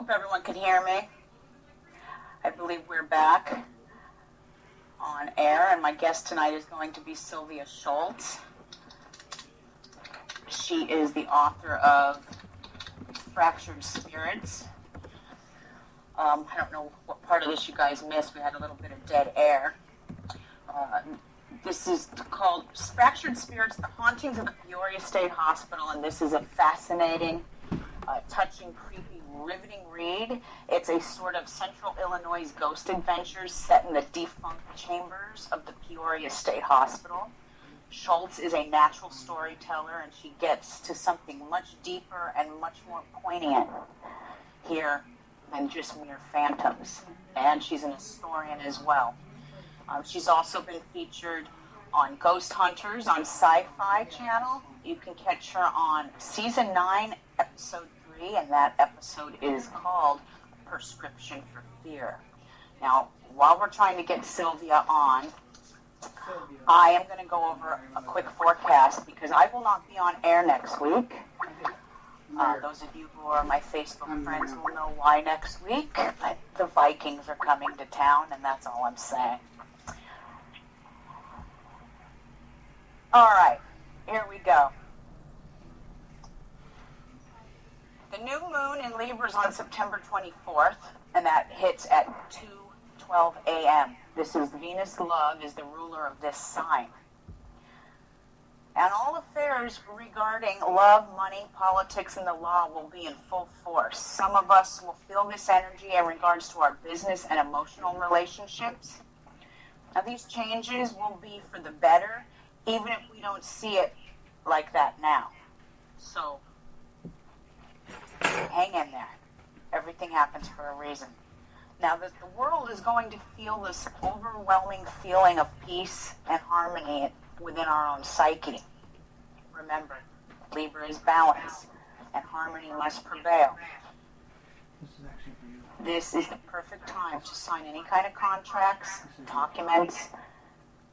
hope everyone can hear me. I believe we're back on air, and my guest tonight is going to be Sylvia Schultz. She is the author of Fractured Spirits. I don't know what part of this you guys missed. We had a little bit of dead air. This is called Fractured Spirits, The Hauntings of the Peoria State Hospital, and this is a fascinating, touching, creepy, riveting read. It's a sort of Central Illinois ghost adventure set in the defunct chambers of the Peoria State Hospital. Schultz is a natural storyteller, and she gets to something much deeper and much more poignant here than just mere phantoms. And she's an historian as well. She's also been featured on Ghost Hunters on Sci-Fi Channel. You can catch her on Season 9, Episode 3, and that episode is called Prescription for Fear. Now, while we're trying to get Sylvia on, I am going to go over a quick forecast because I will not be on air next week. Those of you who are my Facebook friends will know why next week. The Vikings are coming to town, and that's all I'm saying. All right, here we go. The new moon in Libra is on September 24th, and that hits at 2:12 a.m. This is Venus Love is the ruler of this sign. And all affairs regarding love, money, politics, and the law will be in full force. Some of us will feel this energy in regards to our business and emotional relationships. Now, these changes will be for the better, even if we don't see it like that now. So, hang in there. Everything happens for a reason. Now, the world is going to feel this overwhelming feeling of peace and harmony within our own psyche. Remember, Libra is balance, and harmony must prevail. This is the perfect time to sign any kind of contracts, documents,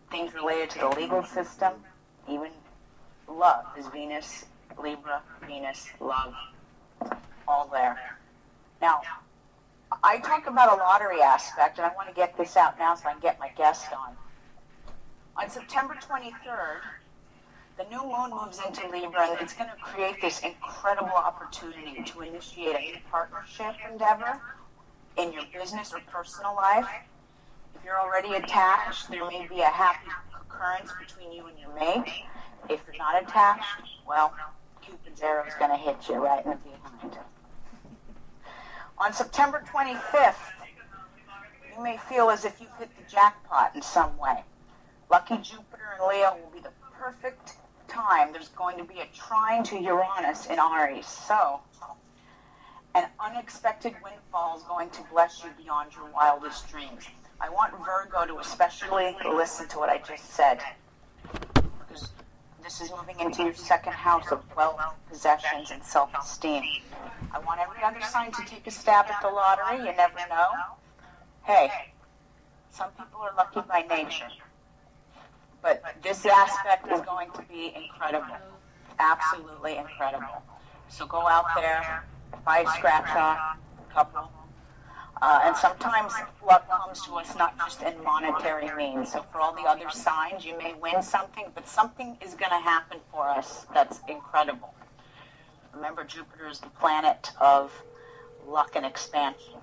things related to the legal system, even love is Venus, Libra, Venus, love, all there. Now, I talk about a lottery aspect, and I want to get this out now so I can get my guest on. On September 23rd, the new moon moves into Libra, and it's going to create this incredible opportunity to initiate a new partnership endeavor in your business or personal life. If you're already attached, there may be a happy occurrence between you and your mate. If you're not attached, well, Cupid's arrow is going to hit you right in the behind. On September 25th, you may feel as if you've hit the jackpot in some way. Lucky Jupiter and Leo will be the perfect time. There's going to be a trine to Uranus in Aries. So, an unexpected windfall is going to bless you beyond your wildest dreams. I want Virgo to especially listen to what I just said, because this is moving into your second house of wealth, possessions, and self-esteem. I want every other sign to take a stab at the lottery. You never know. Hey, some people are lucky by nature, but this aspect is going to be incredible, absolutely incredible. So go out there, buy a scratch-off, couple. And sometimes luck comes to us not just in monetary means. So for all the other signs, you may win something, but something is going to happen for us that's incredible. Remember, Jupiter is the planet of luck and expansion.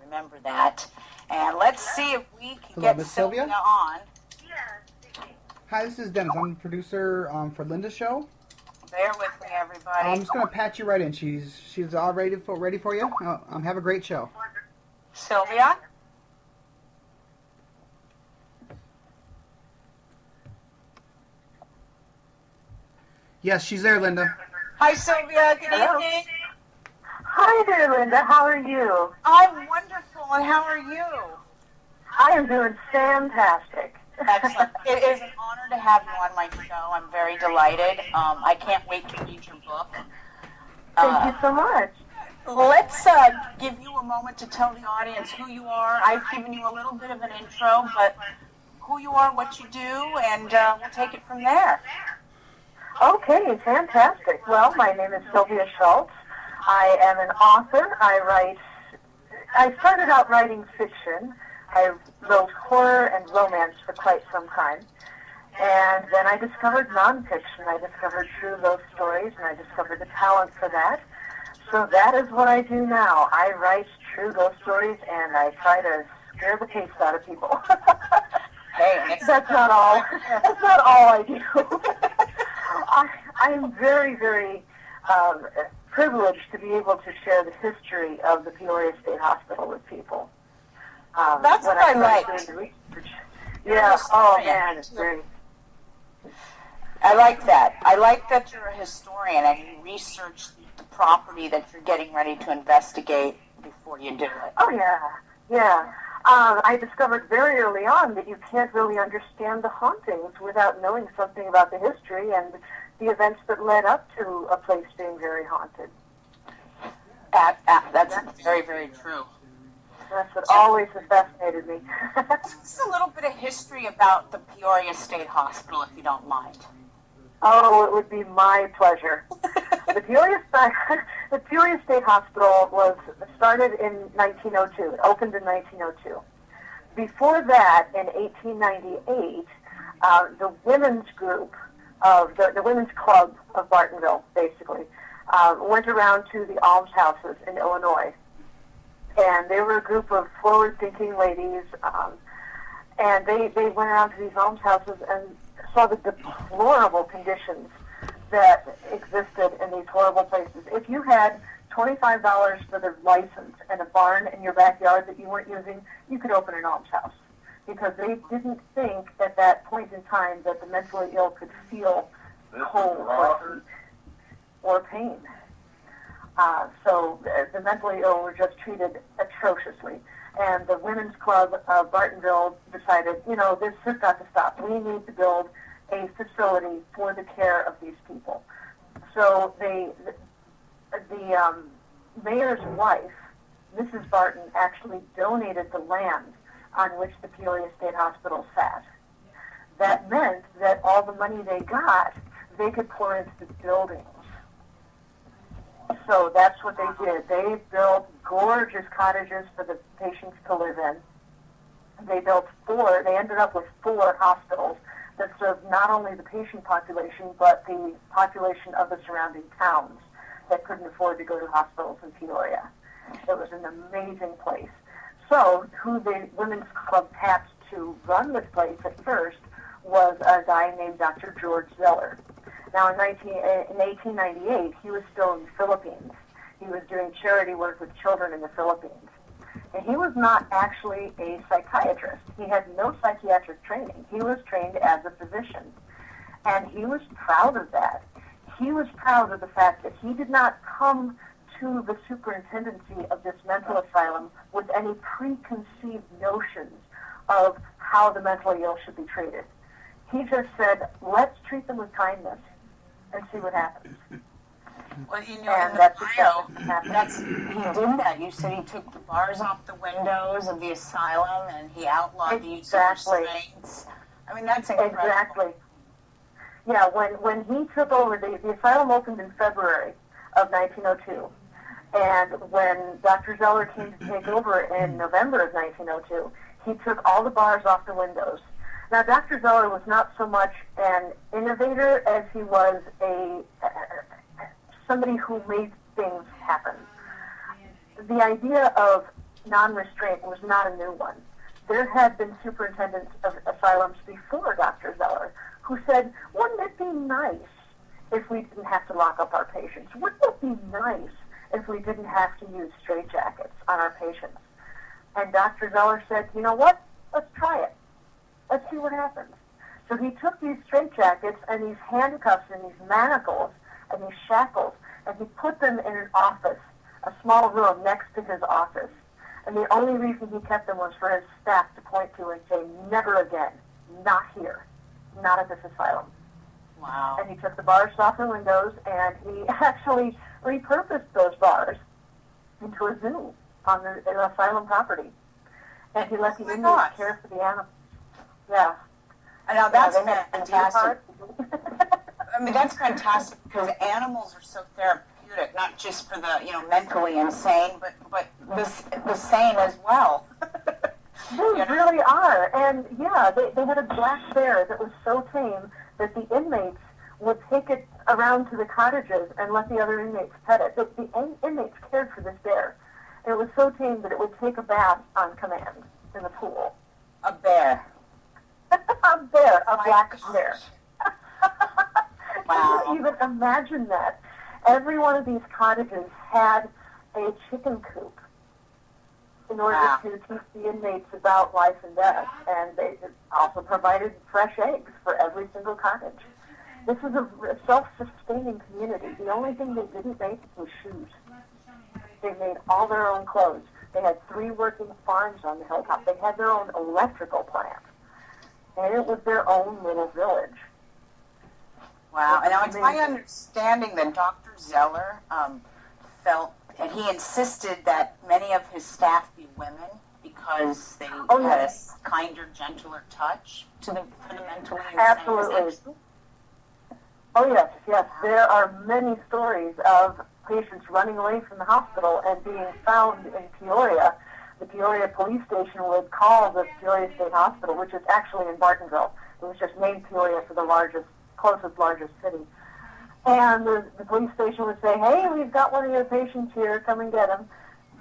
Remember that. And let's see if we can get Sylvia on. Hi, this is Dennis. I'm the producer for Linda's show. Bear with me, everybody. I'm just going to patch you right in. She's all ready for you. Have a great show. Sylvia? Yes, she's there, Linda. Hi, Sylvia. Good evening. Hi there, Linda. How are you? I'm wonderful, and how are you? I am doing fantastic. Excellent. It is an honor to have you on my show. I'm very delighted. I can't wait to read your book. Thank you so much. Let's give you a moment to tell the audience who you are. I've given you a little bit of an intro, but who you are, what you do, and we'll take it from there. Okay, fantastic. Well, my name is Sylvia Schultz. I am an author. I started out writing fiction. I wrote horror and romance for quite some time. And then I discovered nonfiction. I discovered true love stories, and I discovered the talent for that. So that is what I do now. I write true love stories, and I try to scare the taste out of people. Hey, That's not all. That's not all I do. I'm very, very privileged to be able to share the history of the Peoria State Hospital with people. That's what I like. Yeah. Oh man, it's very. I like that. I like that you're a historian and you research the property that you're getting ready to investigate before you do it. Oh yeah, yeah. I discovered very early on that you can't really understand the hauntings without knowing something about the history and the events that led up to a place being very haunted. That's very, very true. That's what always has fascinated me. Just a little bit of history about the Peoria State Hospital, if you don't mind. Oh, it would be my pleasure. The Peoria State Hospital was started in 1902. It opened in 1902. Before that, in 1898, the women's group of the Women's Club of Bartonville, basically, went around to the almshouses in Illinois. And they were a group of forward-thinking ladies, and they went around to these almshouses and saw the deplorable conditions that existed in these horrible places. If you had $25 for the license and a barn in your backyard that you weren't using, you could open an almshouse. Because they didn't think at that point in time that the mentally ill could feel cold or heat or pain. So the mentally ill were just treated atrociously. And the Women's Club of Bartonville decided, this has got to stop. We need to build a facility for the care of these people. So the mayor's wife, Mrs. Barton, actually donated the land on which the Peoria State Hospital sat. That meant that all the money they got, they could pour into the buildings. So that's what they did. They built gorgeous cottages for the patients to live in. They ended up with 4 hospitals that served not only the patient population, but the population of the surrounding towns that couldn't afford to go to hospitals in Peoria. It was an amazing place. So who the Women's Club tapped to run this place at first was a guy named Dr. George Zeller. Now, in 1898, he was still in the Philippines. He was doing charity work with children in the Philippines. And he was not actually a psychiatrist. He had no psychiatric training. He was trained as a physician. And he was proud of that. He was proud of the fact that he did not come to the superintendency of this mental asylum with any preconceived notions of how the mentally ill should be treated. He just said, let's treat them with kindness and see what happens. Well, in And the that's bio, exactly he did that. You said he took the bars off the windows of the asylum and he outlawed the use of restraints. I mean, that's incredible. Exactly. Yeah, when he took over, the asylum opened in February of 1902. And when Dr. Zeller came to take over in November of 1902, he took all the bars off the windows. Now, Dr. Zeller was not so much an innovator as he was somebody who made things happen. The idea of non-restraint was not a new one. There had been superintendents of asylums before Dr. Zeller who said, wouldn't it be nice if we didn't have to lock up our patients? Wouldn't it be nice if we didn't have to use straitjackets on our patients? And Dr. Zeller said, you know what? Let's try it. Let's see what happens. So he took these straitjackets and these handcuffs and these manacles and these shackles, and he put them in an office, a small room next to his office. And the only reason he kept them was for his staff to point to and say, never again, not here, not at this asylum. Wow. And he took the bars off the windows, and he actually repurposed those bars into a zoo on the asylum property. And he let the inmates care for the animals. Yeah. And now that's fantastic. I mean, that's fantastic because animals are so therapeutic therapeutic, not just for the, mentally insane, but the sane as well. They really are. And yeah, they had a black bear that was so tame that the inmates would take it around to the cottages and let the other inmates pet it. The inmates cared for this bear. And it was so tame that it would take a bath on command in the pool. A bear. A bear, a black gosh. bear. Wow. Can you even imagine that? Every one of these cottages had a chicken coop in order to keep the inmates about life and death. And they also provided fresh eggs for every single cottage. This was a self-sustaining community. The only thing they didn't make was shoes. They made all their own clothes. They had 3 working farms on the hilltop. They had their own electrical plant. And it was their own little village. Wow. And now it's my understanding that Dr. Zeller felt, and he insisted that many of his staff be women because they had a kinder, gentler touch for the mentally insane. Absolutely. Oh, yes, yes. There are many stories of patients running away from the hospital and being found in Peoria. The Peoria police station would call the Peoria State Hospital, which is actually in Bartonville. It was just named Peoria for the closest largest city. And the police station would say, hey, we've got one of your patients here, come and get him.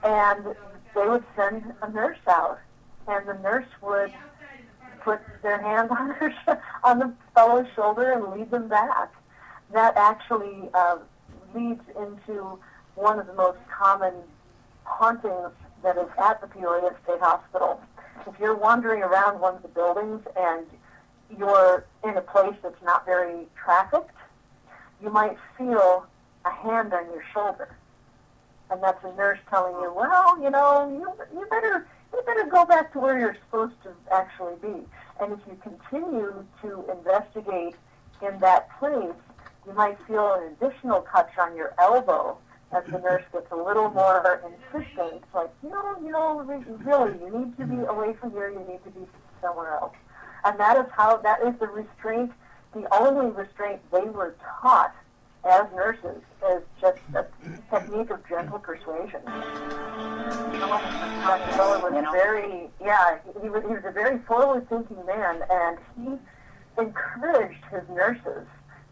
And they would send a nurse out, and the nurse would put their hand on the fellow's shoulder and lead them back. That actually leads into one of the most common hauntings that is at the Peoria State Hospital. If you're wandering around one of the buildings and you're in a place that's not very trafficked, you might feel a hand on your shoulder. And that's a nurse telling you, well, you better go back to where you're supposed to actually be. And if you continue to investigate in that place, you might feel an additional touch on your elbow as the nurse gets a little more insistent. It's like, really, you need to be away from here, you need to be somewhere else. And that is the restraint, the only restraint they were taught as nurses, is just a technique of gentle persuasion. Dr. Zeller was he was a very forward-thinking man, and he encouraged his nurses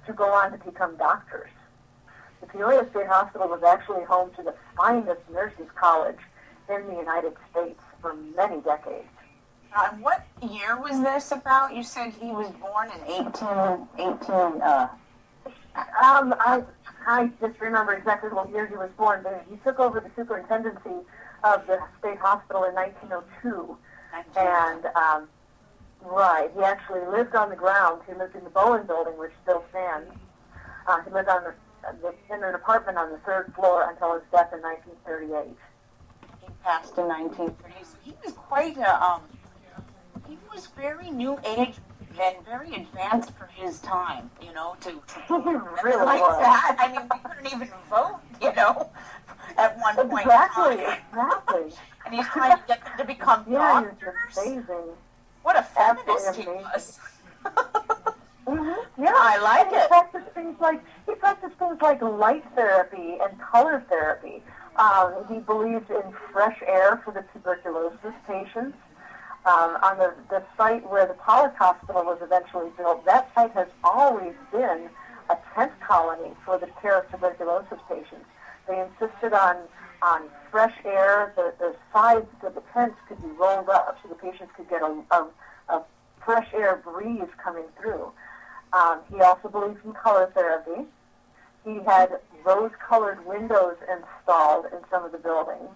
to go on to become doctors. The Peoria State Hospital was actually home to the finest nurses' college in the United States for many decades. What year was this about? You said he was born in 1818. I just remember exactly what year he was born, but he took over the superintendency of the state hospital in 1902. And, he actually lived on the ground. He lived in the Bowen building, which still stands. He lived in an apartment on the 3rd floor until his death in 1938. He passed in 1930. So he was quite he was very new age and very advanced for his time, to really like was. that. I mean, we couldn't even vote, at one point. Exactly. And he's trying to get them to become doctors. It's amazing. What a feminist he was. Yeah, I like it. He practiced things like light therapy and color therapy. He believed in fresh air for the tuberculosis patients. On the site where the Pollock Hospital was eventually built, that site has always been a tent colony for the care of tuberculosis patients. They insisted on fresh air. The sides of the tents could be rolled up so the patients could get a fresh air breeze coming through. He also believed in color therapy. He had rose-colored windows installed in some of the buildings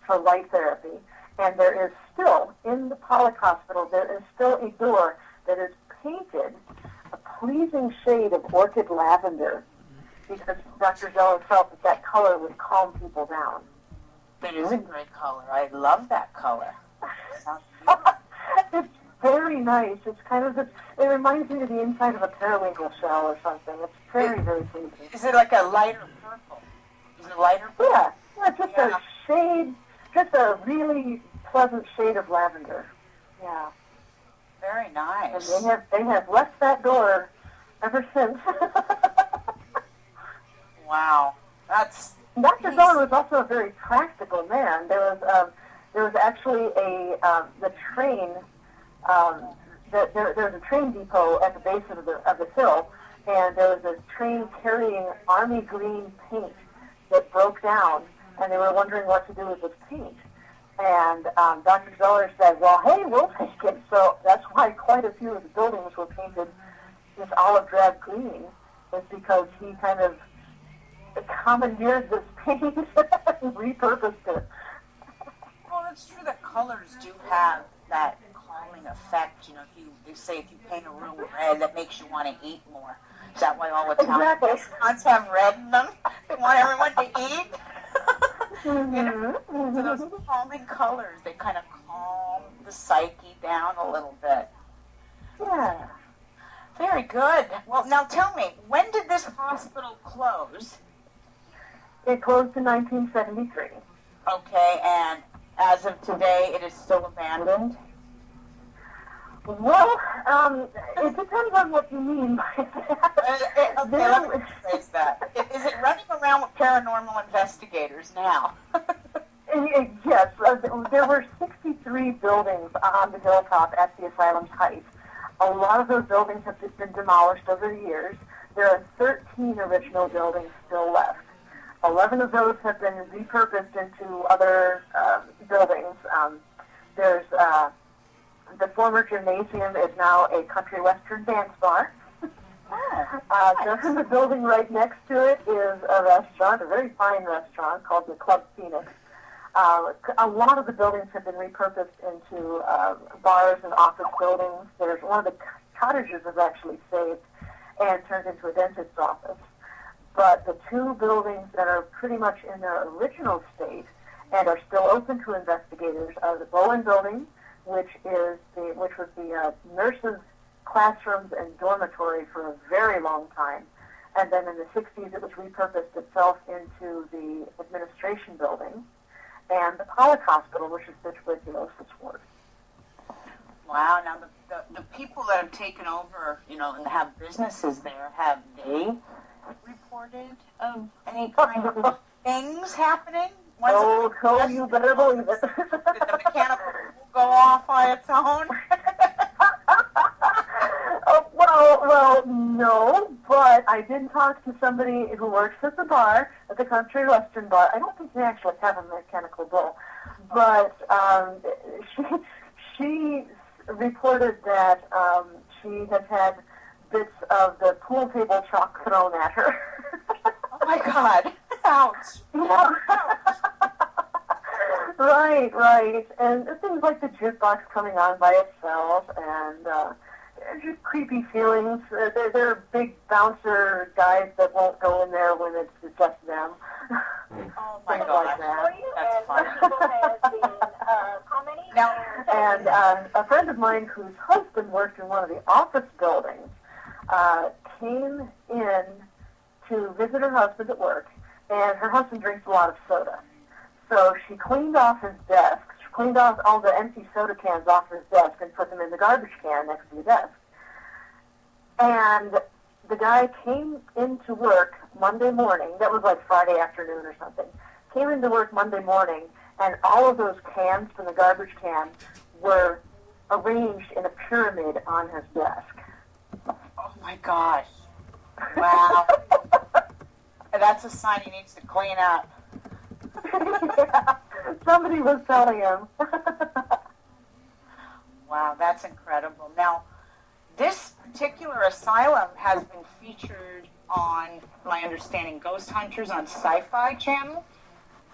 for light therapy. And there is still, in the Pollock Hospital, there is still a door that is painted a pleasing shade of orchid lavender because Dr. Zeller felt that color would calm people down. That is a great color. I love that color. It's very nice. It's it reminds me of the inside of a periwinkle shell or something. It's very, very pleasing. Is it like a lighter purple? Is it lighter purple? Yeah, just a shade, just a really pleasant shade of lavender. Yeah. Very nice. And they have left that door ever since. Wow. Dr. Zeller was also a very practical man. There was actually the train. There was a train depot at the base of the hill, and there was a train carrying army green paint that broke down, and they were wondering what to do with this paint. And Dr. Zeller said, well, hey, we'll take it. So that's why quite a few of the buildings were painted this olive drab green, is because he kind of commandeered this paint and repurposed it. Well, it's true that colors do have that calming effect. You know, they say if you paint a room red, that makes you want to eat more. Is that why all Italian restaurants have red in them? They want everyone to eat. Mm-hmm. So those calming colors, they kind of calm the psyche down a little bit. Yeah. Very good. Well, now tell me, when did this hospital close? It closed in 1973. Okay, and as of today, it is still abandoned? Well, it depends on what you mean by that. Okay, let me rephrase that. Is it running around with paranormal investigators now? Yes, there were 63 buildings on the hilltop at the asylum's height. A lot of those buildings have just been demolished over the years. There are 13 original buildings still left. 11 of those have been repurposed into other buildings. There's the former gymnasium is now a country western dance bar. Just in the building right next to it is a restaurant, a very fine restaurant called the Club Phoenix. A lot of the buildings have been repurposed into bars and office buildings. There's one of the cottages is actually saved and turned into a dentist's office. But the two buildings that are pretty much in their original state and are still open to investigators are the Bowen Building, which was the nurses' classrooms and dormitory for a very long time. And then in the 60s, it was repurposed itself into the administration building and the Pollock Hospital, which is the tuberculosis ward. Wow. Now, the people that have taken over, you know, and have businesses there, have they reported of any kind of things happening? Oh, you better believe it. Did the mechanical go off on its own? Well, no, but I did talk to somebody who works at the bar, at the Country Western bar. I don't think they actually have a mechanical bull, but she reported that she has had bits of the pool table chalk thrown at her. Oh my God! Ouch! Yeah. Right. And things like the jukebox coming on by itself, and just creepy feelings. There are big bouncer guys that won't go in there when it's just them. Oh my Things God! like that. That's funny. And a friend of mine whose husband worked in one of the office buildings came in to visit her husband at work, and her husband drinks a lot of soda. So she cleaned off his desk. She cleaned off all the empty soda cans off his desk and put them in the garbage can next to the desk. And the guy came into work Monday morning. That was like Friday afternoon or something. Came into work Monday morning, and all of those cans from the garbage can were arranged in a pyramid on his desk. Oh my gosh! Wow. That's a sign he needs to clean up. Yeah, somebody was telling him. Wow, that's incredible. Now, this particular asylum has been featured on, my understanding, Ghost Hunters on Sci-Fi Channel.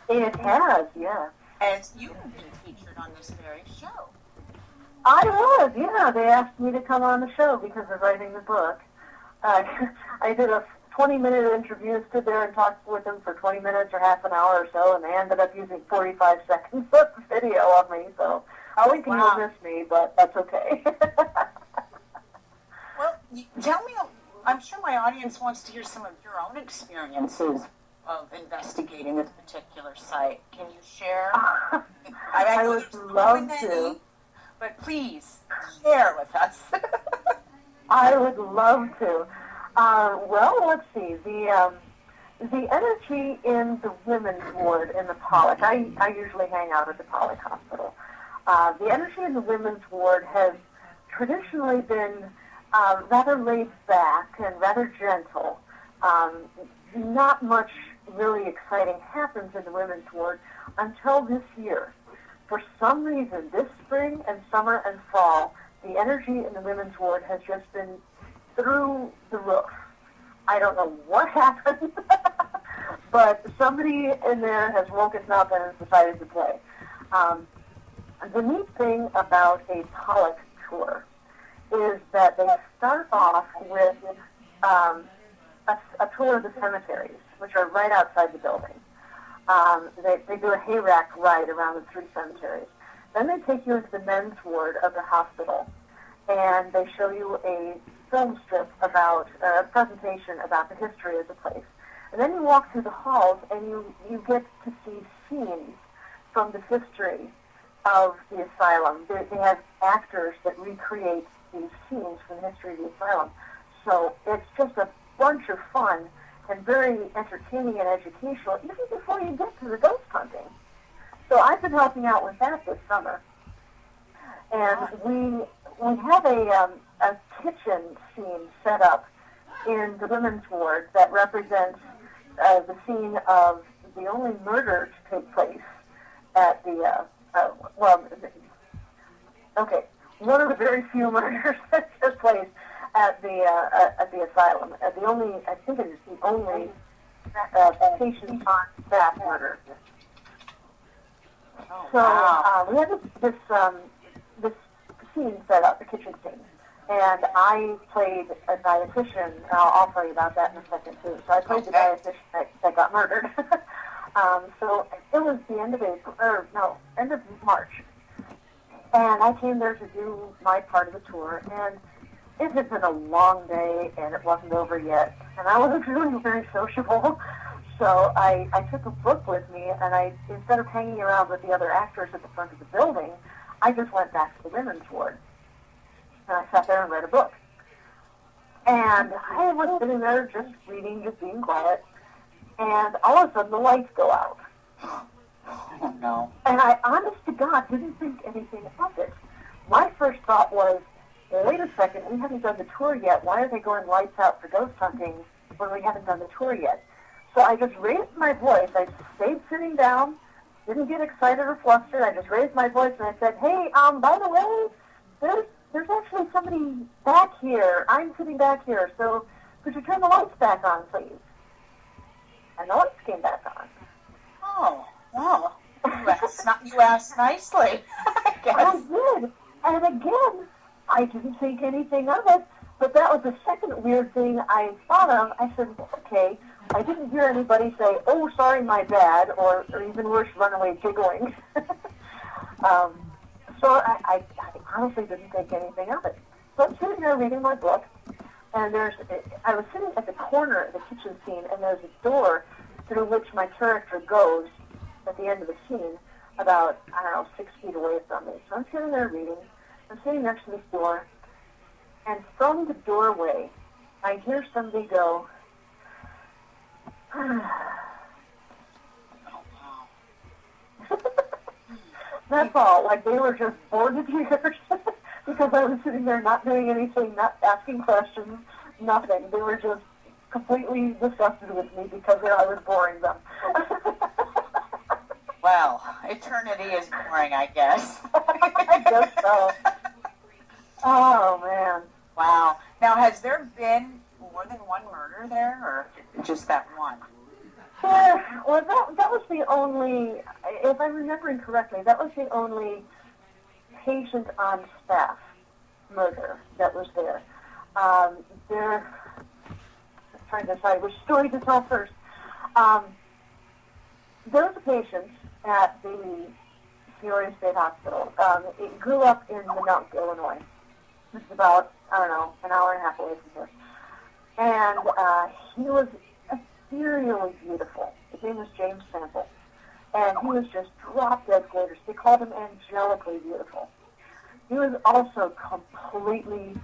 It has, yeah. And you've been featured on this very show. I was, yeah. They asked me to come on the show because of writing the book. I did a 20-minute interview, stood there and talked with them for 20 minutes or half an hour or so, and they ended up using 45 seconds of video of me, so I think you'll miss me, but that's okay. Well, tell me, I'm sure my audience wants to hear some of your own experiences of investigating this particular site. Can you share? I would love to. But please, share with us. I would love to. Well, let's see. The energy in the women's ward in the Pollock, I usually hang out at the Pollock Hospital. The energy in the women's ward has traditionally been rather laid back and rather gentle. Not much really exciting happens in the women's ward until this year. For some reason, this spring and summer and fall, the energy in the women's ward has just been through the roof. I don't know what happened, but somebody in there has woken up and has decided to play. The neat thing about a Pollock tour is that they start off with a tour of the cemeteries, which are right outside the building. They do a hayrack ride around the 3 cemeteries. Then they take you into the men's ward of the hospital, and they show you a film strip about a presentation about the history of the place. And then you walk through the halls, and you get to see scenes from the history of the asylum. They have actors that recreate these scenes from the history of the asylum. So it's just a bunch of fun and very entertaining and educational, even before you get to the ghost hunting. So I've been helping out with that this summer. And we have a kitchen scene set up in the women's ward that represents the scene of the only murder to take place at the, one of the very few murders that took place at the asylum. I think it is the only patient on staff murder. So we had this scene set up, the kitchen scene, and I played a dietitian. I'll tell you about that in a second too. So I played the dietitian that got murdered. So it was the end of March, and I came there to do my part of the tour, and it had been a long day, and it wasn't over yet, and I wasn't feeling very sociable. So I took a book with me, and instead of hanging around with the other actors at the front of the building, I just went back to the women's ward. And I sat there and read a book. And I was sitting there just reading, just being quiet, and all of a sudden the lights go out. Oh, no. And I, honest to God, didn't think anything of it. My first thought was, well, wait a second, we haven't done the tour yet. Why are they going lights out for ghost hunting when we haven't done the tour yet? So I just raised my voice. I stayed sitting down, didn't get excited or flustered. I just raised my voice and I said, hey, by the way, there's actually somebody back here. I'm sitting back here, so could you turn the lights back on, please? And the lights came back on. Oh, well, you asked nicely, I guess. I did. And again, I didn't think anything of it, but that was the second weird thing I thought of. I said, okay, I didn't hear anybody say, oh, sorry, my bad, or even worse, run away giggling. So I honestly didn't think anything of it. So I'm sitting there reading my book, and I was sitting at the corner of the kitchen scene, and there's a door through which my character goes at the end of the scene, about, 6 feet away from me. So I'm sitting there reading. I'm sitting next to this door, and from the doorway, I hear somebody go, That's all. Like, they were just bored to tears because I was sitting there not doing anything, not asking questions, nothing. They were just completely disgusted with me because I was boring them. Well, eternity is boring, I guess. I guess so. Oh, man. Wow. Now, has there been more than one murder there, or just that one? Well, that was the only, if I'm remembering correctly, that was the only patient on staff murder that was there. I'm trying to decide which story to tell first. There was a patient at the Peoria State Hospital. It grew up in Minot, Illinois. This is about, an hour and a half away from here. And he was ethereally beautiful. His name was James Sample. And he was just drop-dead gorgeous. They called him angelically beautiful. He was also completely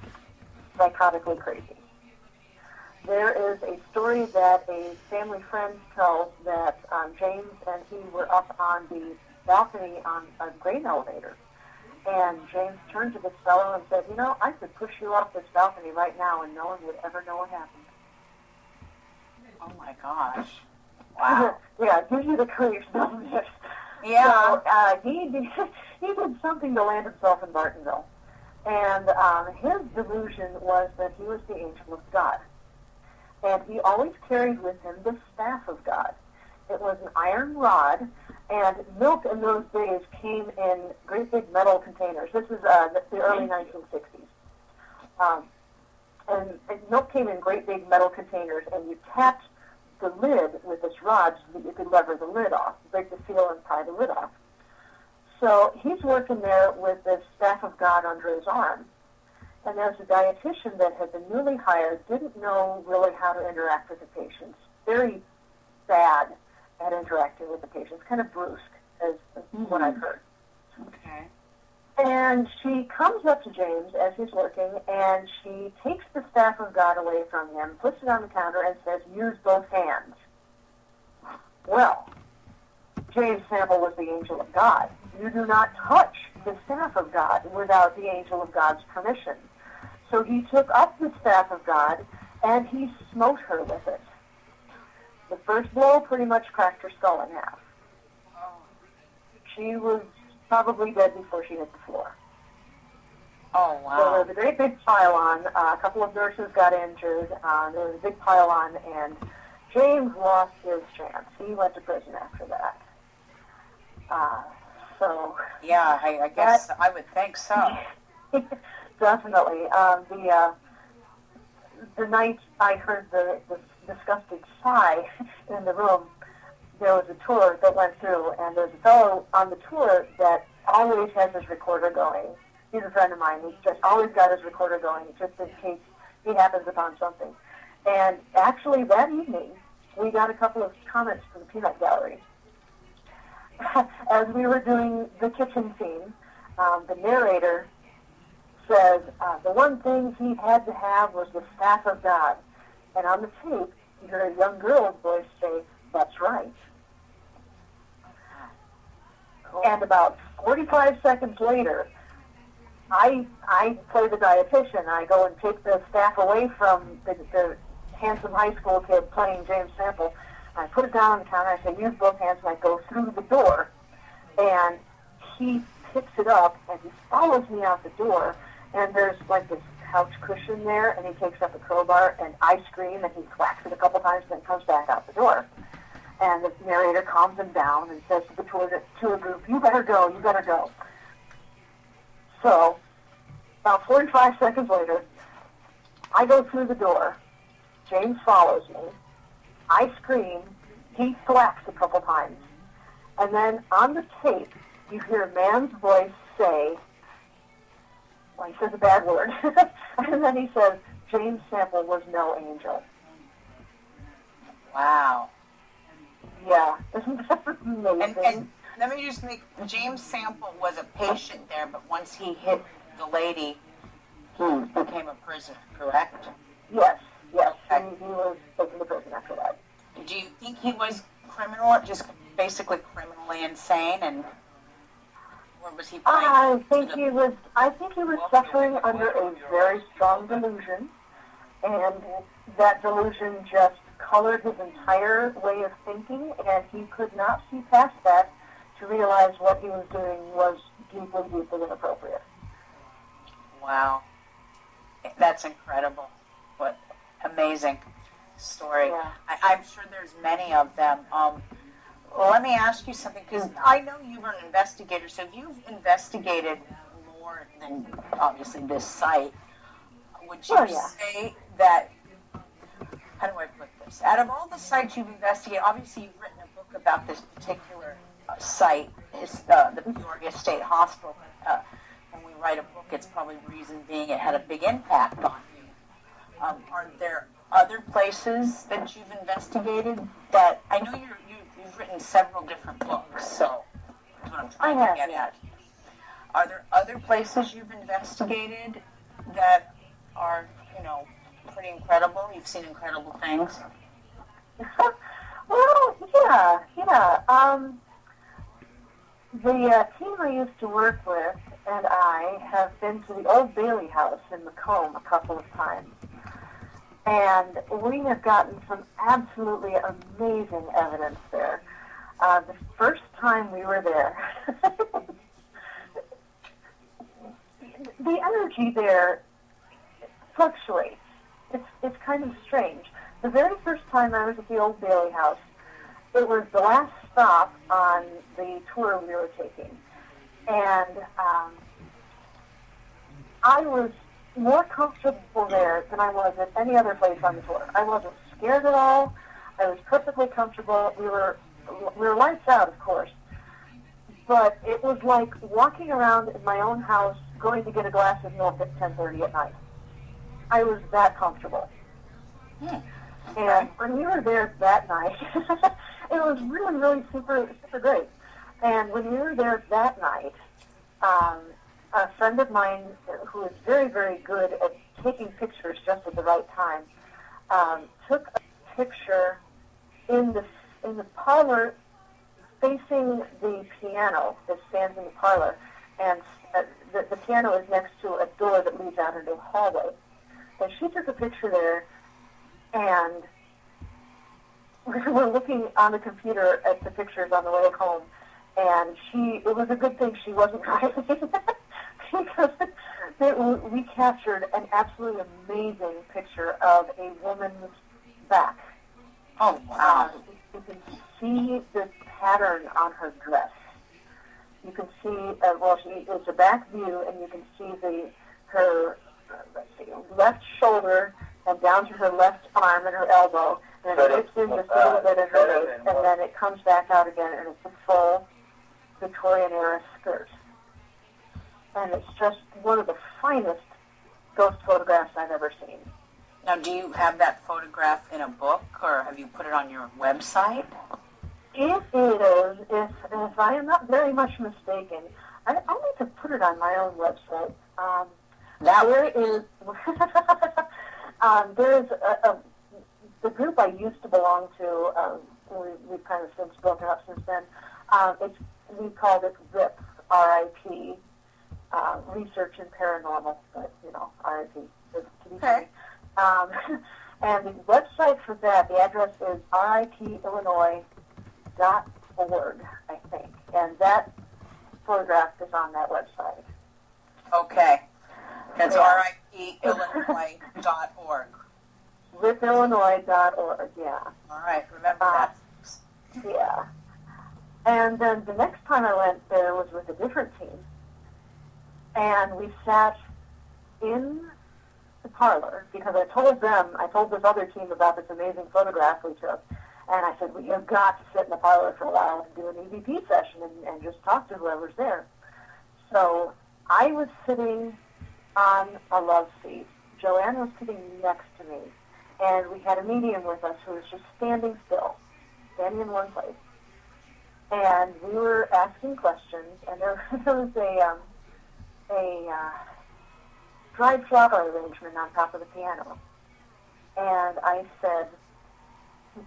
psychotically crazy. There is a story that a family friend tells that James and he were up on the balcony on a grain elevator. And James turned to this fellow and said, I could push you off this balcony right now and no one would ever know what happened. Oh, my gosh. Wow. Yeah, it gives you the courage, doesn't it? Yeah. So he did something to land himself in Martinville. And his delusion was that he was the angel of God. And he always carried with him the staff of God. It was an iron rod, and milk in those days came in great big metal containers. This is the early 1960s. And milk came in great big metal containers, and you tapped the lid with this rod so that you could lever the lid off, break the seal and pry the lid off. So he's working there with this staff of God under his arm. And there's a dietitian that had been newly hired, didn't know really how to interact with the patients, very bad at interacting with the patients, kind of brusque, as what I've heard. Okay. And she comes up to James as he's working, and she takes the staff of God away from him, puts it on the counter, and says, use both hands. Well, James Sample was the angel of God. You do not touch the staff of God without the angel of God's permission. So he took up the staff of God, and he smote her with it. The first blow pretty much cracked her skull in half. She was probably dead before she hit the floor. Oh, wow. So there was a great big pile-on. A couple of nurses got injured. There was a big pile-on, and James lost his chance. He went to prison after that. Yeah, I guess I would think so. Definitely. The night I heard the disgusted sigh in the room, there was a tour that went through, and there's a fellow on the tour that always has his recorder going. He's a friend of mine. He's just always got his recorder going, just in case he happens upon something. And actually, that evening, we got a couple of comments from the Peanut Gallery. As we were doing the kitchen scene, the narrator says the one thing he had to have was the staff of God. And on the tape, you heard a young girl's voice say, that's right. And about 45 seconds later, I play the dietitian. I go and take the staff away from the handsome high school kid playing James Sample. I put it down on the counter. I say, use both hands, and I go through the door. And he picks it up, and he follows me out the door. And there's like this couch cushion there, and he takes up a crowbar, and I scream, and he whacks it a couple times, and then comes back out the door. And the narrator calms him down and says to the tour group, you better go, you better go. So, about 45 seconds later, I go through the door. James follows me. I scream. He thwacks a couple times. And then on the tape, you hear a man's voice say, well, he says a bad word. And then he says, James Sample was no angel. Wow. Yeah. Isn't that amazing? And let me just make, James Sample was a patient there, but once he hit the lady, he became a prisoner, correct? Yes. Okay. He was taken to prison after that. Do you think he was criminal, just basically criminally insane, or was he playing? I think he was suffering under a very strong delusion, and that delusion just colored his entire way of thinking, and he could not see past that to realize what he was doing was deeply, deeply inappropriate. Wow. That's incredible. What amazing story. Yeah. I'm sure there's many of them. Well, let me ask you something, because I know you were an investigator, so if you've investigated more than, obviously, this site, would you say that, how do I put this? Out of all the sites you've investigated, obviously you've written a book about this particular site, the Peoria State Hospital. When we write a book, it's probably the reason being it had a big impact on you. Are there other places that you've investigated that, I know you've written several different books, so that's what I'm trying to get at. Are there other places you've investigated that are, pretty incredible? You've seen incredible things? Well, yeah. The team I used to work with and I have been to the Old Bailey House in Macomb a couple of times. And we have gotten some absolutely amazing evidence there. The first time we were there, the energy there fluctuates. It's kind of strange. The very first time I was at the Old Bailey House, it was the last stop on the tour we were taking. And I was more comfortable there than I was at any other place on the tour. I wasn't scared at all. I was perfectly comfortable. We were lights out, of course. But it was like walking around in my own house, going to get a glass of milk at 10:30 at night. I was that comfortable. And when we were there that night, it was really, really super, super great. And when we were there that night, a friend of mine who is very, very good at taking pictures just at the right time, took a picture in the parlor facing the piano that stands in the parlor, and the piano is next to a door that leads out into a hallway. And she took a picture there, and we were looking on the computer at the pictures on the way home, and it was a good thing she wasn't driving, because we captured an absolutely amazing picture of a woman's back. Oh, wow. You can see the pattern on her dress. You can see, it's a back view, and you can see her left shoulder and down to her left arm and her elbow, and it dips in just a little bit of her waist, and then it comes back out again, and it's a full Victorian-era skirt. And it's just one of the finest ghost photographs I've ever seen. Now, do you have that photograph in a book, or have you put it on your website? It is, if I am not very much mistaken, I need to put it on my own website. There's the group I used to belong to. We've kind of since broken up since then. We called it RIP, R-I-P, Research in Paranormal, but R-I-P to be funny. And the website for that, the address is ripillinois.org, I think, and that photograph is on that website. Okay. That's ripillinois.org. Ripillinois.org, yeah. All right, remember that. Yeah. And then the next time I went there was with a different team. And we sat in the parlor because I told this other team about this amazing photograph we took. And I said, well, you've got to sit in the parlor for a while and do an EVP session and just talk to whoever's there. So I was sitting on a love seat. Joanne was sitting next to me. And we had a medium with us who was just standing still, standing in one place. And we were asking questions, and there was a dried flower arrangement on top of the piano. And I said,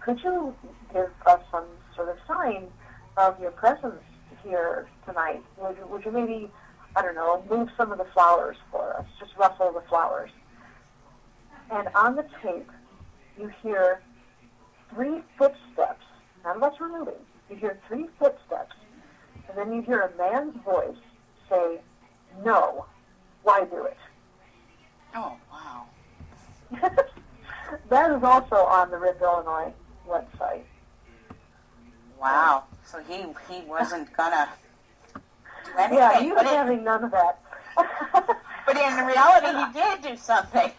could you give us some sort of sign of your presence here tonight? Would you maybe, I don't know, move some of the flowers for us, just ruffle the flowers? And on the tape, you hear 3 footsteps. None of us were moving. You hear 3 footsteps, and then you hear a man's voice say, no, why do it? Oh, wow. That is also on the Rip, Illinois website. Wow. So he wasn't going to do anything. Yeah, he was having none of that. But in reality, he did do something.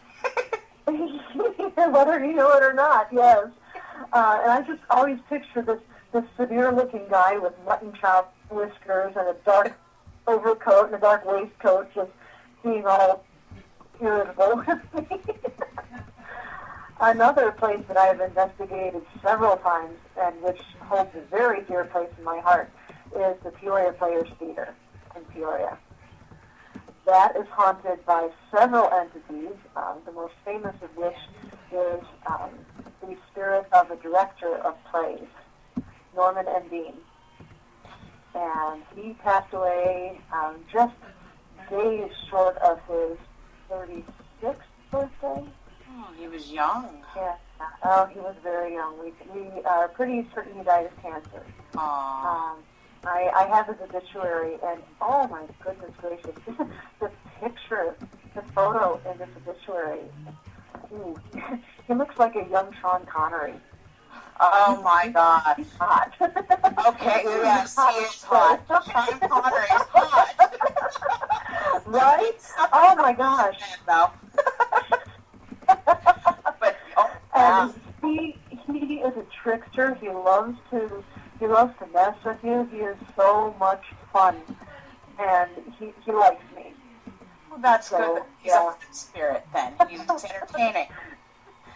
Whether you know it or not, yes. And I just always picture this severe-looking guy with mutton chop whiskers and a dark overcoat and a dark waistcoat just being all irritable with me. Another place that I have investigated several times and which holds a very dear place in my heart is the Peoria Players Theater in Peoria. that is haunted by several entities, the most famous of which is the spirit of a director of plays, Norman and Dean. And he passed away just days short of his 36th birthday. Oh, he was young. Yeah. Oh, he was very young. We are pretty certain he died of cancer. Aww. I have his obituary, and oh my goodness gracious, the picture, the photo in this obituary, ooh, he looks like a young Sean Connery. Oh my God. He's hot. Okay, yes, he is hot. Sean Connery is hot. Right? Oh my gosh. No. But, oh, wow. And he is a trickster. He loves to mess with you. He is so much fun, and he likes me. Well, that's So, good. He's yeah. a good spirit then. He's entertaining.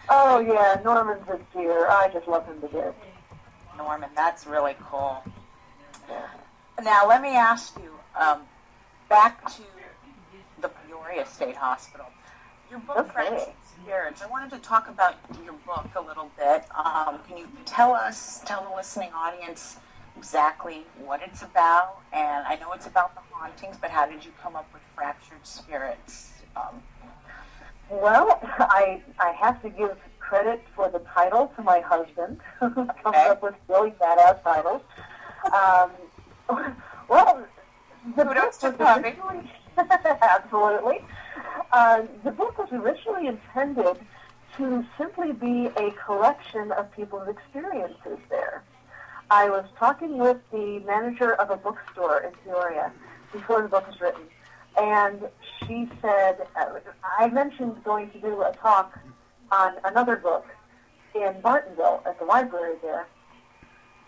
Oh yeah, Norman's a dear. I just love him to death. Norman, that's really cool. Yeah. Now, let me ask you, back to the Peoria State Hospital. Your book, Okay. Friends and Spirits, I wanted to talk about your book a little bit. Can you tell the listening audience exactly what it's about? And I know it's about the hauntings, but how did you come up with Fractured Spirits? Well, I have to give credit for the title to my husband, who comes up with really badass titles. Well, the book was originally, absolutely. The book was originally intended to simply be a collection of people's experiences there. I was talking with the manager of a bookstore in Peoria before the book was written, and she said, I mentioned going to do a talk on another book in Bartonville at the library there,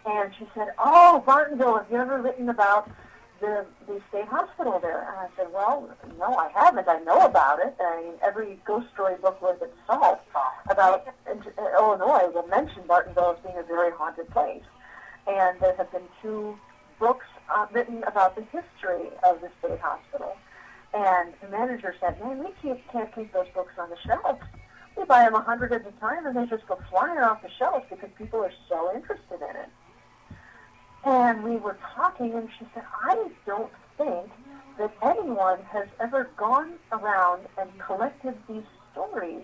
and she said, oh, Bartonville, have you ever written about the state hospital there? And I said, well, no, I haven't. I know about it. I mean, every ghost story book worth its salt about Illinois will mention Bartonville as being a very haunted place. And there have been 2 books written about the history of the state hospital. And the manager said, man, we can't keep those books on the shelves. We buy them 100 at a time, and they just go flying off the shelves because people are so interested in it. And we were talking, and she said, I don't think that anyone has ever gone around and collected these stories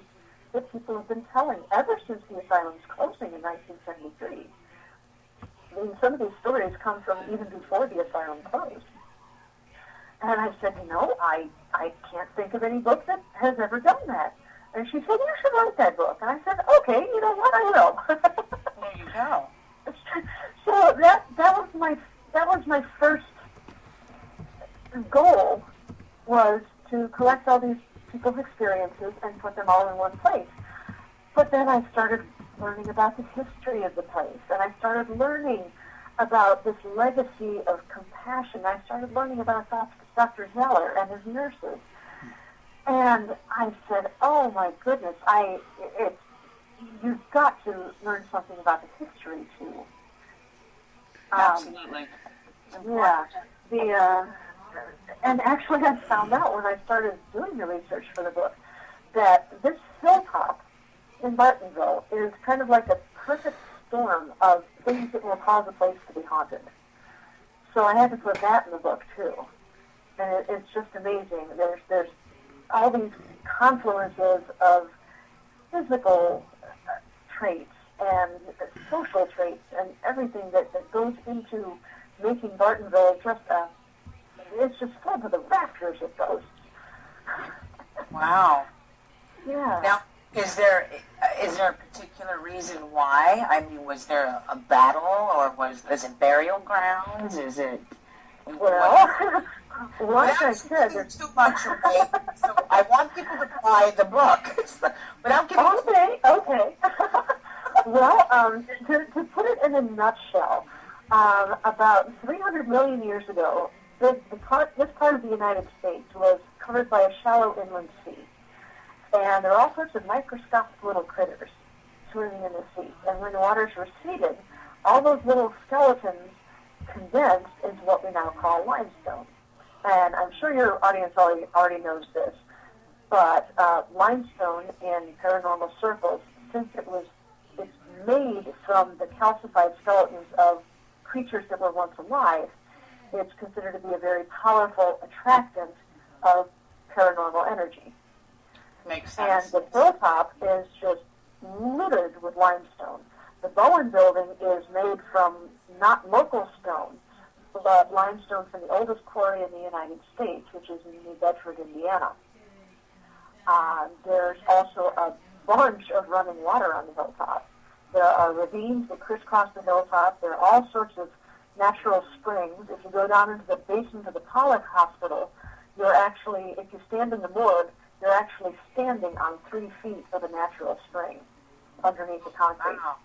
that people have been telling ever since the asylum's closing in 1973. I mean, some of these stories come from even before the asylum closed. And I said, I can't think of any book that has ever done that. And she said, you should write that book. And I said, okay, you know what, I will. There you go. So that was my first goal, was to collect all these people's experiences and put them all in one place. But then I started learning about the history of the place, and I started learning about this legacy of compassion. I started learning about Dr. Zeller and his nurses. And I said, oh my goodness, you've got to learn something about the history too. Absolutely. Yeah. And actually I found out when I started doing the research for the book that this hilltop in Bartonville is kind of like a perfect storm of things that will cause a place to be haunted. So I had to put that in the book too. And it's just amazing. There's all these confluences of physical traits and social traits and everything that goes into making Bartonville it's just filled to the rafters of ghosts. Wow. Yeah. Now, is there a particular reason why? I mean, was there a battle, or is it burial grounds? Is it? Well, like I said, there's too much away. So I want people to buy the book without giving. Okay. Well, to put it in a nutshell, about 300 million years ago, this part of the United States was covered by a shallow inland sea. And there are all sorts of microscopic little critters swimming in the sea. And when the waters receded, all those little skeletons condensed into what we now call limestone. and I'm sure your audience already knows this, but limestone in paranormal circles, since it's made from the calcified skeletons of creatures that were once alive, it's considered to be a very powerful attractant of paranormal energy. Makes sense. And the hilltop is just littered with limestone. The Bowen building is made from not local stone, but limestone from the oldest quarry in the United States, which is in New Bedford, Indiana. There's also a bunch of running water on the hilltop. There are ravines that crisscross the hilltop. There are all sorts of natural springs. If you go down into the basement of the Pollock Hospital, you're actually, if you stand in the morgue, you're actually standing on 3 feet of a natural spring underneath the concrete. Wow.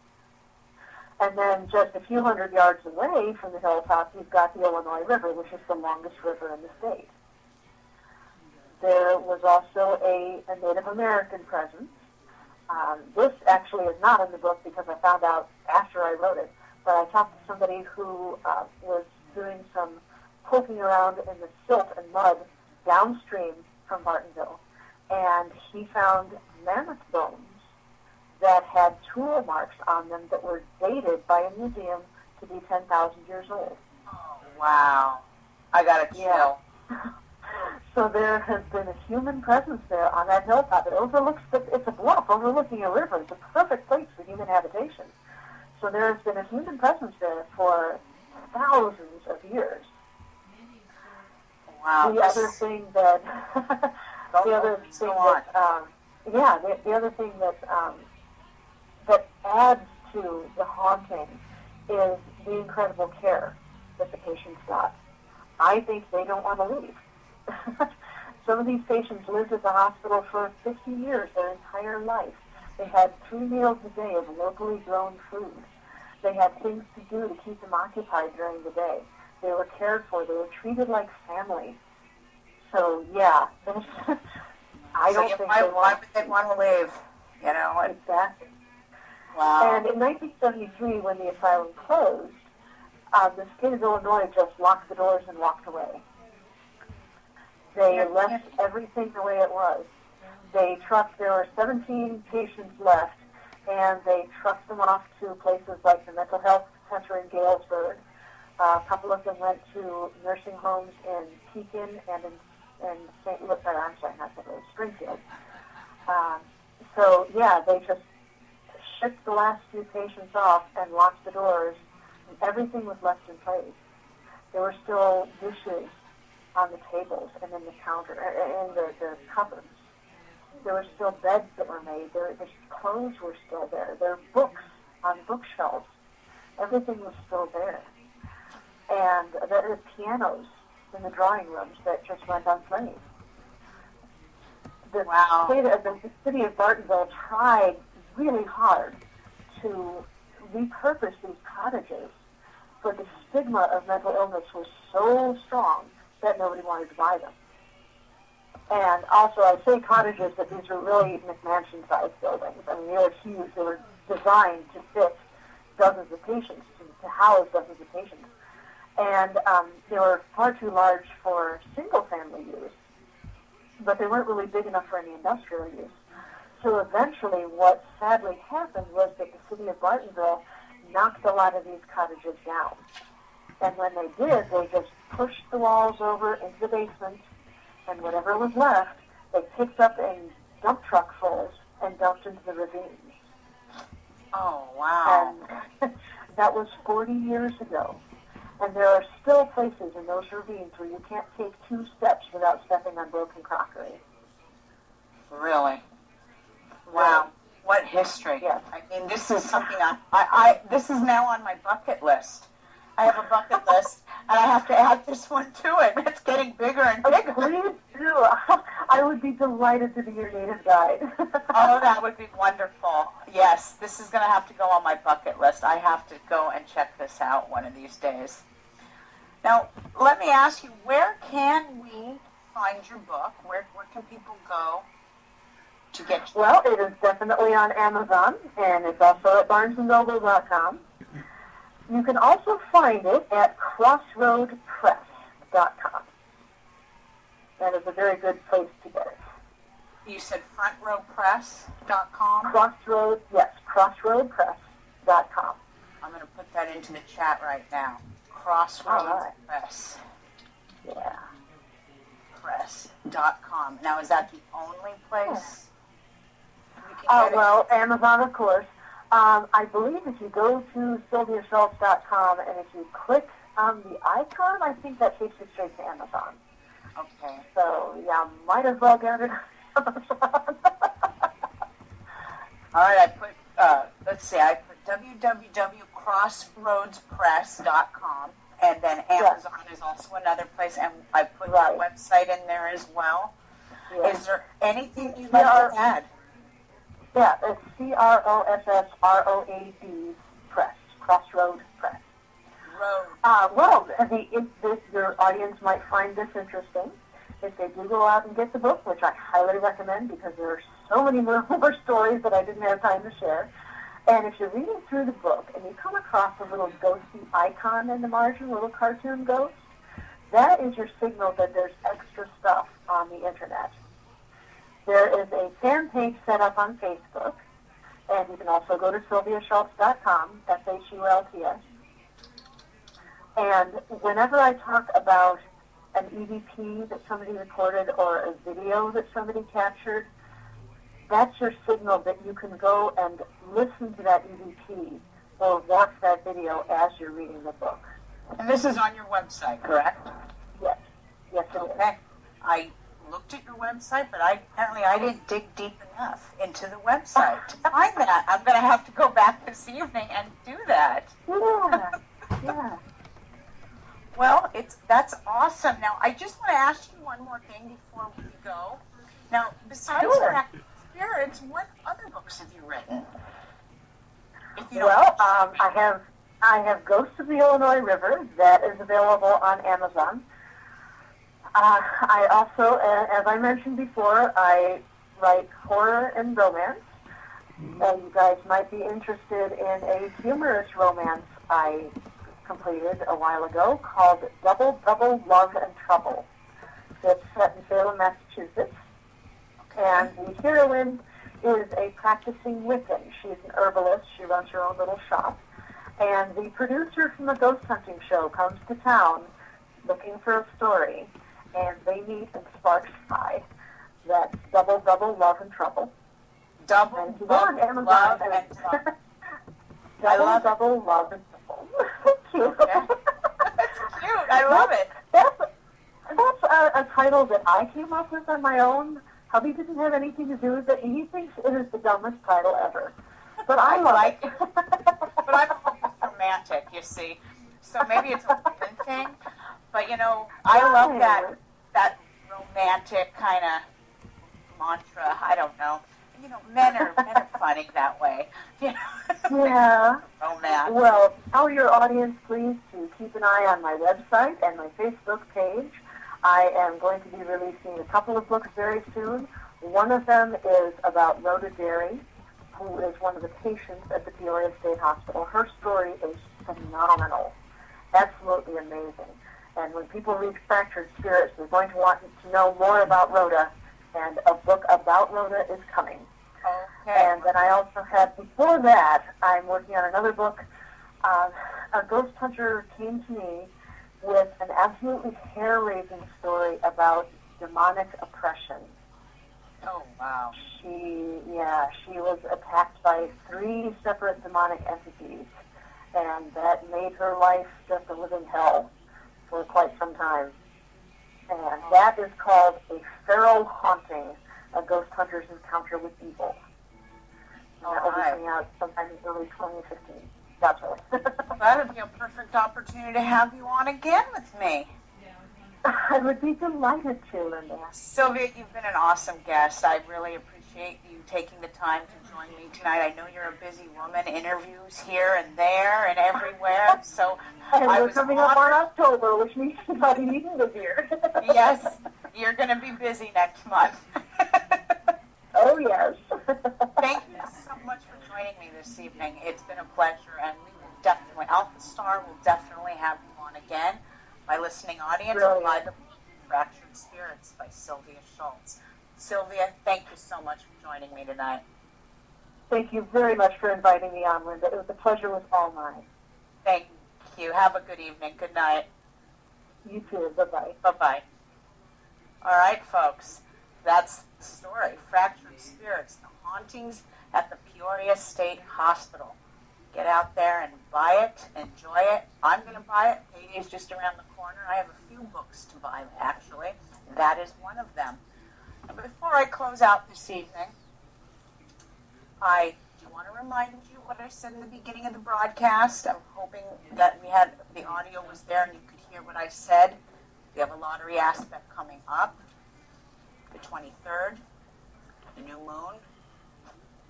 And then just a few hundred yards away from the hilltop, you've got the Illinois River, which is the longest river in the state. There was also a Native American presence. This actually is not in the book because I found out after I wrote it, but I talked to somebody who was doing some poking around in the silt and mud downstream from Martinville, and he found mammoth bones that had tool marks on them that were dated by a museum to be 10,000 years old. Oh, wow. I got a chill. Yeah. So there has been a human presence there on that hilltop. It overlooks, it's a bluff overlooking a river. It's a perfect place for human habitation. So there has been a human presence there for thousands of years. Wow. The other thing that, the other thing that adds to the haunting is the incredible care that the patients got. I think they don't want to leave. Some of these patients lived at the hospital for 50 years, their entire life. They had 3 meals a day of locally grown food. They had things to do to keep them occupied during the day. They were cared for. They were treated like family. So, yeah, I don't think why would they want to leave? You know? Exactly. Wow. And in 1973, when the asylum closed, the state of Illinois just locked the doors and walked away. They left everything the way it was. There were 17 patients left, and they trucked them off to places like the mental health center in Galesburg. A couple of them went to nursing homes in Pekin and in St. Louis, Springfield. So, yeah, they just shipped the last few patients off and locked the doors, and everything was left in place. There were still dishes on the tables and in the counter, in the cupboards. There were still beds that were made. The clothes were still there. There were books on bookshelves. Everything was still there. And there were pianos in the drawing rooms that just went unplayed. The city of Bartonville tried really hard to repurpose these cottages, but the stigma of mental illness was so strong that nobody wanted to buy them. And also, I say cottages, but these are really McMansion-sized buildings. I mean, they were huge. They were designed to fit dozens of patients, to house dozens of patients. And they were far too large for single-family use, but they weren't really big enough for any industrial use. So eventually, what sadly happened was that the city of Bartonville knocked a lot of these cottages down. And when they did, they just pushed the walls over into the basement, and whatever was left, they picked up in dump truck fulls and dumped into the ravines. Oh, wow. And that was 40 years ago. And there are still places in those ravines where you can't take 2 steps without stepping on broken crockery. Really? Wow. What history. Yes. I mean, this is something this is now on my bucket list. I have a bucket list, and I have to add this one to it. It's getting bigger and bigger. Please do. I would be delighted to be your native guide. Oh, that would be wonderful. Yes, this is going to have to go on my bucket list. I have to go and check this out one of these days. Now, let me ask you, where can we find your book? Where can people go to get your Well, it is definitely on Amazon, and it's also at barnesandnoble.com. You can also find it at crossroadpress.com. That is a very good place to get it. You said frontrowpress.com? Crossroadpress.com. I'm going to put that into the chat right now. Crossroads All right. Press. Yeah. Press.com. Now, is that the only place we can get it? Well, Amazon, of course. I believe if you go to sylviaschultz.com and if you click on the icon, I think that takes you straight to Amazon. Okay. So, yeah, might as well get it on Amazon. All right, I put, I put www.crossroadspress.com, and then Amazon is also another place, and I put the website in there as well. Yeah. Is there anything you'd like to add? Yeah, it's CROSSROAD Press, Crossroad Press. Your audience might find this interesting if they do go out and get the book, which I highly recommend because there are so many more stories that I didn't have time to share. And if you're reading through the book and you come across a little ghosty icon in the margin, a little cartoon ghost, that is your signal that there's extra stuff on the internet. There is a fan page set up on Facebook, and you can also go to sylviaschultz.com, SHULTS. And whenever I talk about an EVP that somebody recorded or a video that somebody captured, that's your signal that you can go and listen to that EVP or watch that video as you're reading the book. And this is on your website, correct? Yes. Yes, it is. Okay. I looked at your website, but I didn't dig deep enough into the website to find that. I'm going to have to go back this evening and do that. Yeah. Yeah. Well, that's awesome. Now, I just want to ask you one more thing before we go. Now, besides Active Spirits, what other books have you written? I have Ghosts of the Illinois River that is available on Amazon. I also, as I mentioned before, I write horror and romance. You guys might be interested in a humorous romance I completed a while ago called Double Double Love and Trouble. It's set in Salem, Massachusetts. And the heroine is a practicing Wiccan. She's an herbalist. She runs her own little shop. And the producer from the ghost hunting show comes to town looking for a story. And they meet and sparks fly. That's Double Double Love and Trouble. Double Love and Trouble. Double Love and Trouble. Cute. Okay. That's cute. I love it. That's a title that I came up with on my own. Hubby didn't have anything to do with it, and he thinks it is the dumbest title ever. But I like it. But I'm romantic, you see. So maybe it's a woman thing. But, I love that romantic kind of mantra. I don't know. Men are funny that way. Yeah. Romance. Well, tell your audience, please, to keep an eye on my website and my Facebook page. I am going to be releasing a couple of books very soon. One of them is about Rhoda Derry, who is one of the patients at the Peoria State Hospital. Her story is phenomenal, absolutely amazing. And when people read Fractured Spirits, they're going to want to know more about Rhoda, and a book about Rhoda is coming. Okay. And then I also have, before that, I'm working on another book. A ghost hunter came to me with an absolutely hair-raising story about demonic oppression. Oh, wow. She was attacked by 3 separate demonic entities, and that made her life just a living hell for quite some time. And that is called A Feral Haunting, A Ghost Hunter's Encounter with Evil. And that will be coming out sometime in early 2015. That's right. That would be a perfect opportunity to have you on again with me. I would be delighted to, Linda. Sylvia, you've been an awesome guest. I really appreciate you taking the time to join me tonight. I know you're a busy woman, interviews here and there and everywhere. So and we're coming up on October, which means I'll be even busier. Yes, you're going to be busy next month. Oh, yes. Thank you so much for joining me this evening. It's been a pleasure, and we will definitely, Alpha Star will definitely have you on again. My listening audience, Fractured Spirits by Sylvia Schultz. Sylvia, thank you so much for joining me tonight. Thank you very much for inviting me on, Linda. The pleasure was all mine. Thank you. Have a good evening. Good night. You too. Bye-bye. Bye-bye. All right, folks. That's the story. Fractured Spirits, the hauntings at the Peoria State Hospital. Get out there and buy it. Enjoy it. I'm going to buy it. Payday's just around the corner. I have a few books to buy, actually. That is one of them. And before I close out this evening, I do want to remind you what I said in the beginning of the broadcast. I'm hoping that the audio was there and you could hear what I said. We have a lottery aspect coming up, the 23rd, the new moon,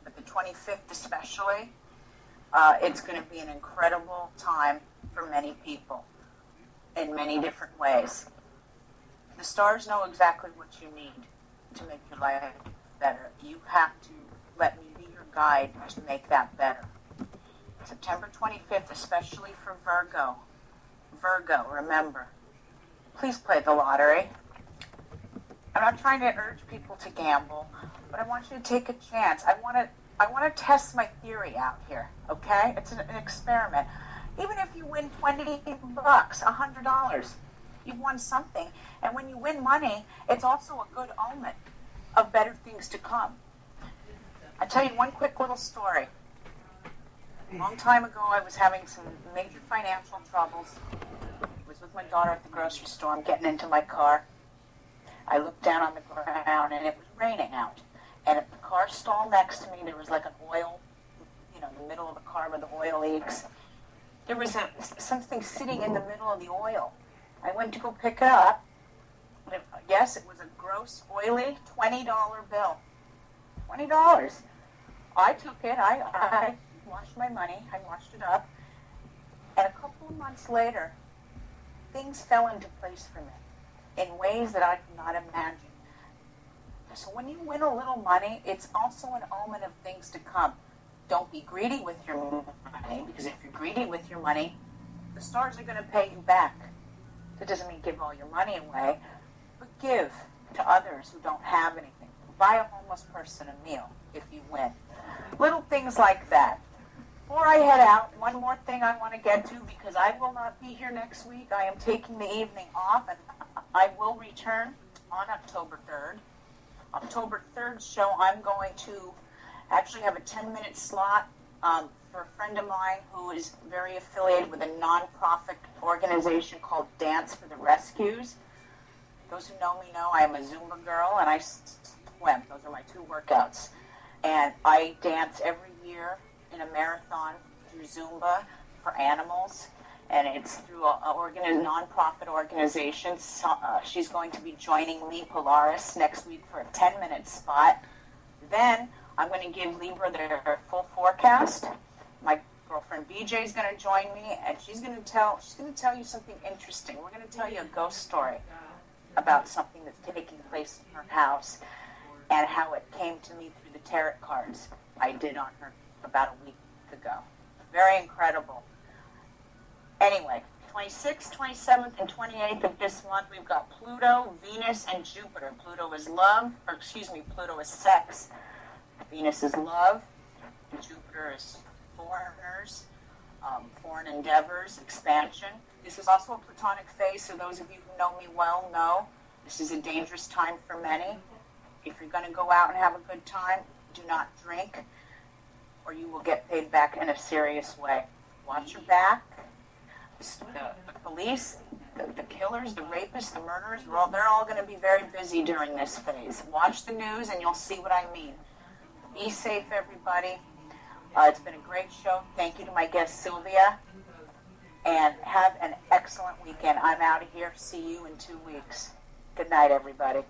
but the 25th especially. It's going to be an incredible time for many people in many different ways. The stars know exactly what you need to make your life better. You have to let me be your guide to make that better. September 25th, especially for Virgo. Virgo, remember, please play the lottery. I'm not trying to urge people to gamble, but I want you to take a chance. I want to test my theory out here, okay? It's an experiment. Even if you win $20, $100, you've won something. And when you win money, it's also a good omen of better things to come. I'll tell you one quick little story. A long time ago, I was having some major financial troubles. I was with my daughter at the grocery store. I'm getting into my car. I looked down on the ground, and it was raining out. And at the car stall next to me, there was like an oil, in the middle of the car where the oil leaks. There was something sitting in the middle of the oil. I went to go pick it up. Yes, it was a gross, oily $20 bill. $20. I took it. I washed my money. I washed it up. And a couple of months later, things fell into place for me in ways that I could not imagine. So when you win a little money, it's also an omen of things to come. Don't be greedy with your money, because if you're greedy with your money, the stars are going to pay you back. That doesn't mean give all your money away, but give to others who don't have anything. Buy a homeless person a meal if you win. Little things like that. Before I head out, one more thing I want to get to, because I will not be here next week. I am taking the evening off, and I will return on October 3rd. October 3rd show, I'm going to actually have a 10-minute slot for a friend of mine who is very affiliated with a non-profit organization called Dance for the Rescues. Those who know me know I am a Zumba girl, and I swim. Those are my two workouts. And I dance every year in a marathon through Zumba for animals, and it's through a non-profit organization. So, she's going to be joining me, Polaris, next week for a 10-minute spot. Then I'm going to give Libra their full forecast. My girlfriend BJ is going to join me, and she's going to tell you something interesting. We're going to tell you a ghost story about something that's taking place in her house and how it came to me through the tarot cards I did on her about a week ago. Very incredible. Anyway, 26th, 27th, and 28th of this month, we've got Pluto, Venus, and Jupiter. Pluto is sex. Venus is love. Jupiter is foreigners, foreign endeavors, expansion. This is also a Platonic phase, so those of you who know me well know this is a dangerous time for many. If you're going to go out and have a good time, do not drink, or you will get paid back in a serious way. Watch your back. The police, the killers, the rapists, the murderers, they're all going to be very busy during this phase. Watch the news and you'll see what I mean. Be safe, everybody. It's been a great show. Thank you to my guest, Sylvia. And have an excellent weekend. I'm out of here. See you in 2 weeks. Good night, everybody.